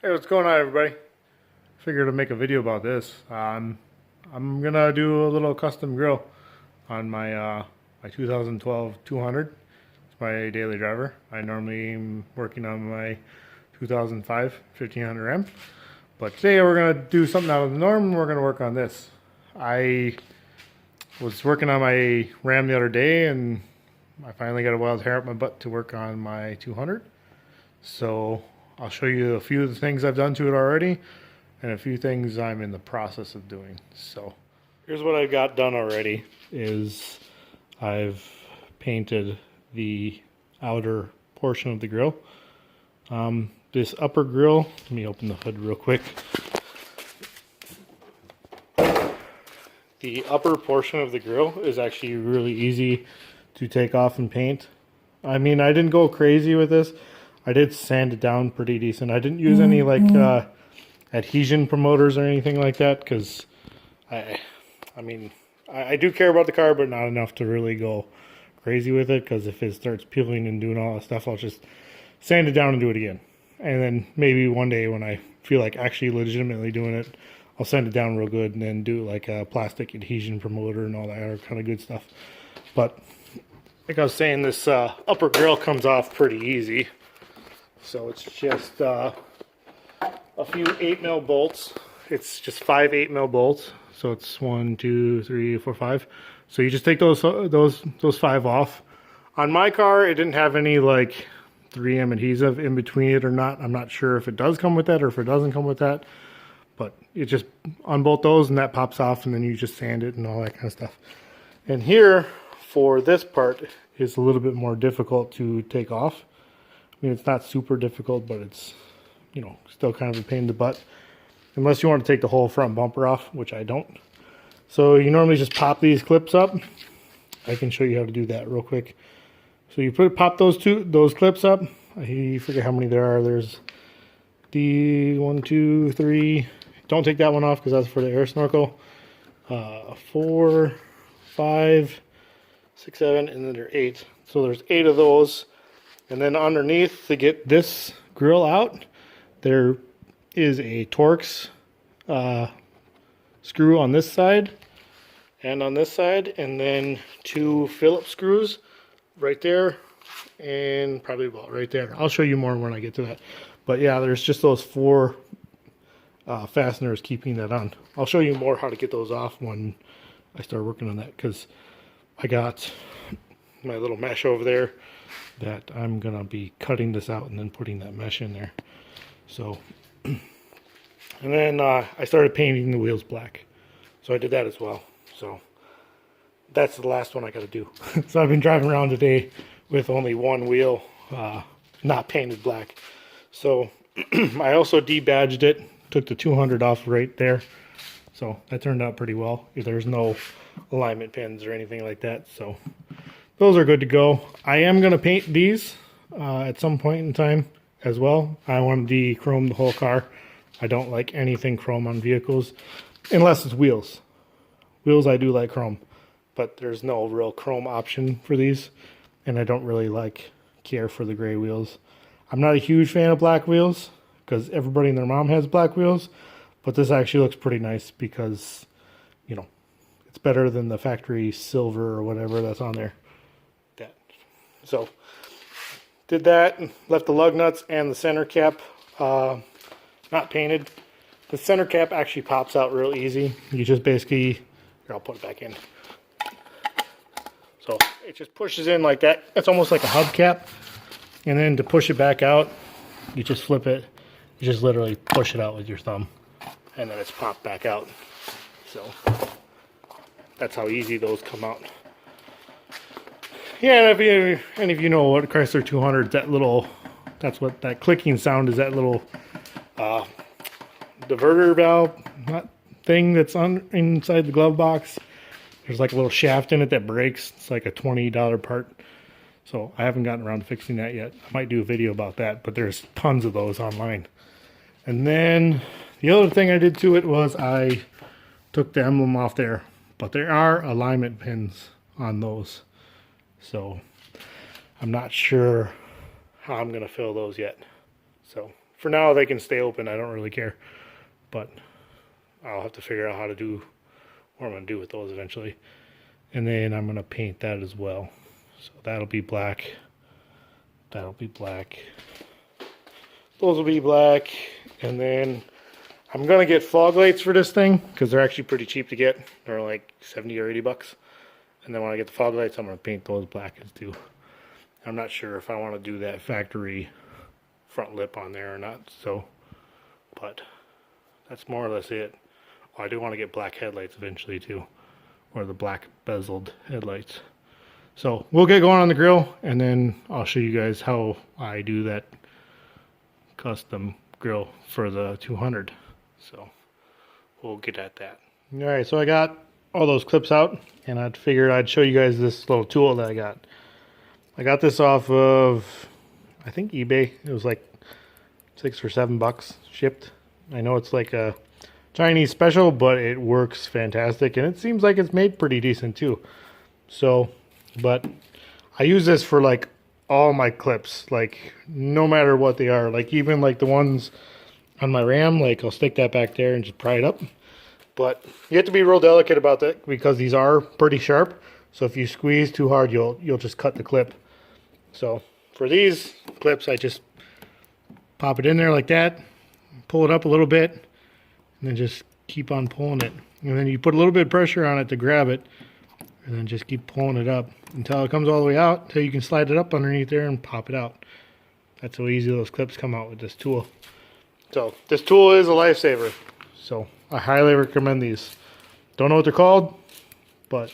Hey, what's going on, everybody? Figured to make a video about this. I'm gonna do a little custom grill on my 2012 200. It's my daily driver. I normally am working on my 2005 1500M, but today we're gonna do something out of the norm. We're gonna work on this. I was working on my Ram the other day, and I finally got a wild hair up my butt to work on my 200. So I'll show you a few of the things I've done to it already and a few things I'm in the process of doing. So here's what I got done already is I've painted the outer portion of the grill. This upper grill, let me open the hood real quick. The upper portion of the grill is actually really easy to take off and paint. I mean, I didn't go crazy with this. I did sand it down pretty decent. I didn't use any like adhesion promoters or anything like that because I do care about the car, but not enough to really go crazy with it, because if it starts peeling and doing all that stuff, I'll just sand it down and do it again. And then maybe one day when I feel like actually legitimately doing it, I'll sand it down real good and then do like a plastic adhesion promoter and all that other kind of good stuff. But like I was saying, this upper grill comes off pretty easy. So it's just a few 8mm bolts. It's just 5 8mm bolts. So it's 1, 2, 3, 4, 5. So you just take those 5 off. On my car, it didn't have any like 3M adhesive in between it or not. I'm not sure if it does come with that or if it doesn't come with that. But you just unbolt those and that pops off, and then you just sand it and all that kind of stuff. And here, for this part, is a little bit more difficult to take off. I mean, it's not super difficult, but it's, you know, still kind of a pain in the butt. Unless you want to take the whole front bumper off, which I don't. So you normally just pop these clips up. I can show you how to do that real quick. So you pop those clips up. I forget how many there are. There's the 1, 2, 3. Don't take that one off because that's for the air snorkel. 4, 5, 6, 7, and then there are 8. So there's 8 of those. And then underneath, to get this grill out, there is a Torx screw on this side and on this side, and then 2 Phillips screws right there and probably about right there. I'll show you more when I get to that. But yeah, there's just those 4 fasteners keeping that on. I'll show you more how to get those off when I start working on that, because I got my little mesh over there that I'm gonna be cutting this out and then putting that mesh in there. So, and then I started painting the wheels black. So I did that as well. So that's the last one I gotta do. So I've been driving around today with only one wheel not painted black. So I also debadged it, took the 200 off right there. So that turned out pretty well. There's no alignment pins or anything like that. So those are good to go. I am going to paint these at some point in time as well. I want to de-chrome the whole car. I don't like anything chrome on vehicles unless it's wheels. Wheels I do like chrome, but there's no real chrome option for these, and I don't really care for the gray wheels. I'm not a huge fan of black wheels because everybody and their mom has black wheels, but this actually looks pretty nice because, you know, it's better than the factory silver or whatever that's on there. So did that, left the lug nuts and the center cap not painted. The center cap actually pops out real easy. You just basically, here, I'll put it back in. So it just pushes in like that. It's almost like a hubcap. And then to push it back out, you just flip it. You just literally push it out with your thumb, and then it's popped back out. So that's how easy those come out. Yeah, and if any of you know what Chrysler 200, that's what that clicking sound is, that little diverter valve thing that's inside the glove box. There's like a little shaft in it that breaks. It's like a $20 part. So I haven't gotten around to fixing that yet. I might do a video about that, but there's tons of those online. And then the other thing I did to it was I took the emblem off there, but there are alignment pins on those. So I'm not sure how I'm going to fill those yet. So for now they can stay open. I don't really care, but I'll have to figure out how to do what I'm going to do with those eventually. And then I'm going to paint that as well. So that'll be black. That'll be black. Those will be black. And then I'm going to get fog lights for this thing because they're actually pretty cheap to get. They're like 70 or 80 bucks. And then when I get the fog lights, I'm going to paint those black too. I'm not sure if I want to do that factory front lip on there or not. So, but that's more or less it. Oh, I do want to get black headlights eventually too. Or the black bezeled headlights. So we'll get going on the grill, and then I'll show you guys how I do that custom grill for the 200. So we'll get at that. All right, so I got all those clips out, and I figured I'd show you guys this little tool that I got. I got this off of, I think, eBay. It was like $6 or $7 shipped. I know it's like a Chinese special, but it works fantastic, and it seems like it's made pretty decent too. So, but I use this for like all my clips, like no matter what they are, like even like the ones on my Ram, like I'll stick that back there and just pry it up. But you have to be real delicate about that because these are pretty sharp. So if you squeeze too hard, you'll just cut the clip. So for these clips, I just pop it in there like that, pull it up a little bit, and then just keep on pulling it. And then you put a little bit of pressure on it to grab it, and then just keep pulling it up until it comes all the way out, until you can slide it up underneath there and pop it out. That's how easy those clips come out with this tool. So this tool is a lifesaver. So I highly recommend these. Don't know what they're called, but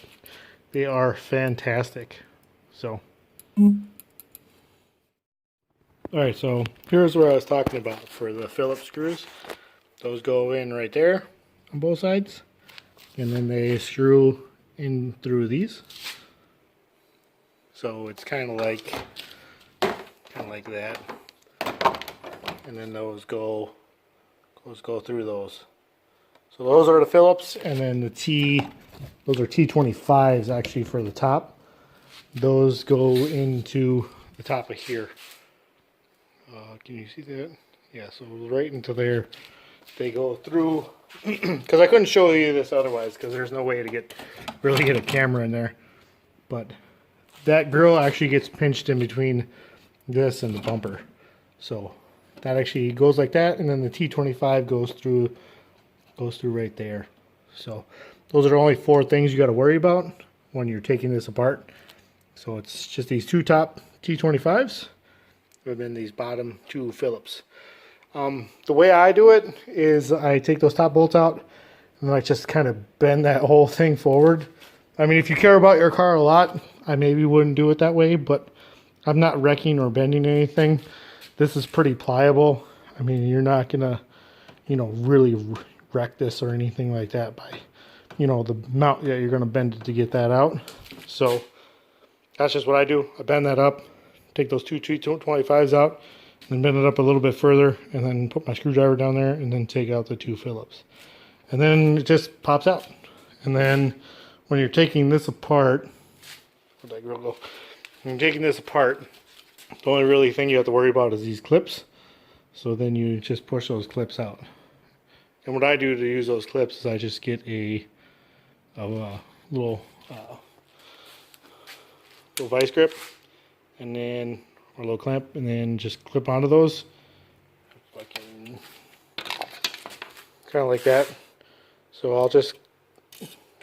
they are fantastic. So. Alright, so here's where I was talking about for the Phillips screws. Those go in right there on both sides, and then they screw in through these. So it's kind of like that, and then those go through those. So those are the Phillips, and then those are T25s actually for the top. Those go into the top of here. Can you see that? Yeah, so right into there. They go through, because I couldn't show you this otherwise because there's no way to really get a camera in there. But that grill actually gets pinched in between this and the bumper. So that actually goes like that, and then the T25 goes through right there. So those are the only 4 things you got to worry about when you're taking this apart. So it's just these 2 top T25s, and then these bottom 2 Phillips. The way I do it is I take those top bolts out and then I just kind of bend that whole thing forward. I mean, if you care about your car a lot, I maybe wouldn't do it that way, but I'm not wrecking or bending anything. This is pretty pliable. I mean, you're not gonna, really wreck this or anything like that by, the amount that you're gonna bend it to get that out. So that's just what I do. I bend that up, take those 2 T25s out, and bend it up a little bit further, and then put my screwdriver down there, and then take out the 2 Phillips. And then it just pops out. And then when you're taking this apart, where'd that grill go? When you're taking this apart, the only really thing you have to worry about is these clips. So then you just push those clips out. And what I do to use those clips is I just get a little vice grip, and then or a little clamp, and then just clip onto those. Kind of like that. So I'll just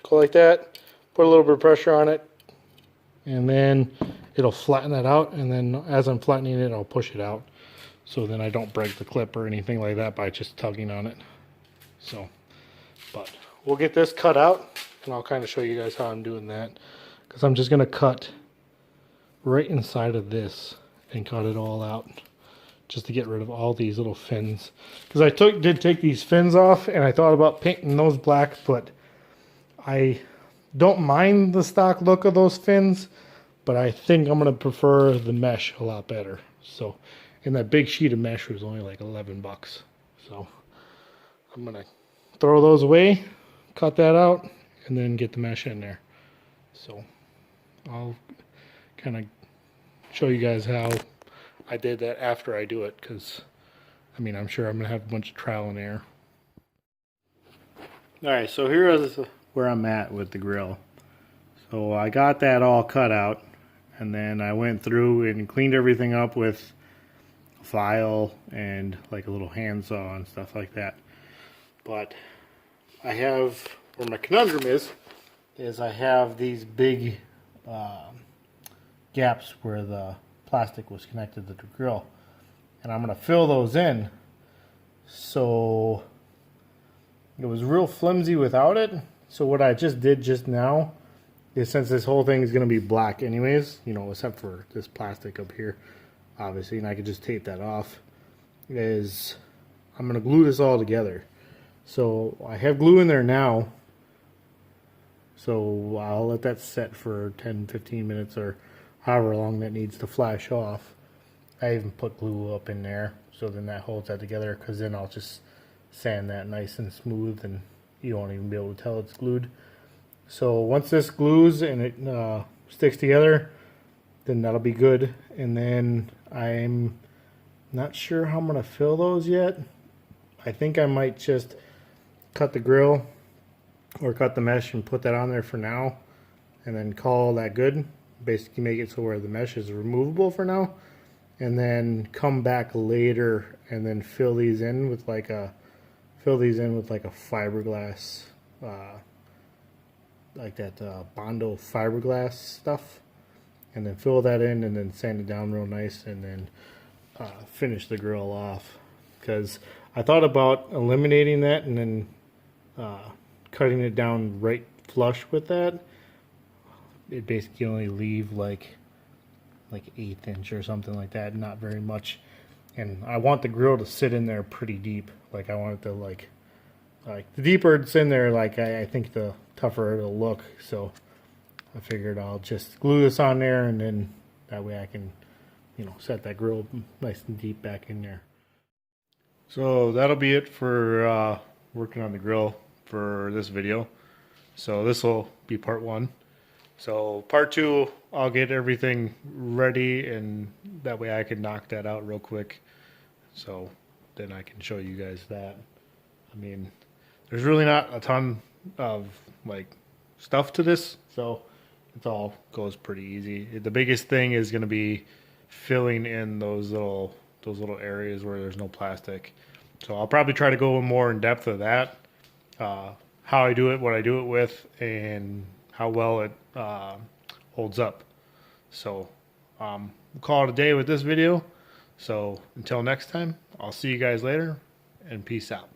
go like that, put a little bit of pressure on it, and then it'll flatten that out, and then as I'm flattening it, I'll push it out. So then I don't break the clip or anything like that by just tugging on it. So, but we'll get this cut out, and I'll kind of show you guys how I'm doing that. Because I'm just going to cut right inside of this and cut it all out, just to get rid of all these little fins. Because I did take these fins off, and I thought about painting those black, but I don't mind the stock look of those fins, but I think I'm going to prefer the mesh a lot better. So, and that big sheet of mesh was only like 11 bucks. So I'm going to throw those away, cut that out, and then get the mesh in there. So I'll kind of show you guys how I did that after I do it, because I mean, I'm sure I'm gonna have a bunch of trial and error. All right, so here is where I'm at with the grill. So I got that all cut out, and then I went through and cleaned everything up with a file and like a little handsaw and stuff like that. But I have, where my conundrum is I have these big gaps where the plastic was connected to the grill, and I'm going to fill those in. So it was real flimsy without it. So what I just did just now is, since this whole thing is going to be black anyways, you know, except for this plastic up here, obviously, and I could just tape that off, is I'm going to glue this all together. So I have glue in there now, so I'll let that set for 10-15 minutes or however long that needs to flash off. I even put glue up in there, so then that holds that together, because then I'll just sand that nice and smooth and you won't even be able to tell it's glued. So once this glues and it sticks together, then that'll be good. And then I'm not sure how I'm going to fill those yet. I think I might just cut the grill or cut the mesh and put that on there for now, and then call that good. Basically make it so where the mesh is removable for now, and then come back later and then fill these in with like a fiberglass, like that Bondo fiberglass stuff, and then fill that in and then sand it down real nice, and then finish the grill off. Because I thought about eliminating that and then cutting it down right flush with that. It basically only leave like 1/8 inch or something like that, not very much. And I want the grill to sit in there pretty deep. Like I want it to like the deeper it's in there, like I think the tougher it'll look. So I figured I'll just glue this on there, and then that way I can, you know, set that grill nice and deep back in there. So that'll be it for working on the grill for this video. So this will be part 1. So part 2, I'll get everything ready, and that way I can knock that out real quick. So then I can show you guys that. I mean, there's really not a ton of like stuff to this, so it all goes pretty easy. The biggest thing is going to be filling in those little areas where there's no plastic. So I'll probably try to go more in depth of that, how I do it, what I do it with, and how well it holds up. So we'll call it a day with this video. So until next time, I'll see you guys later, and peace out.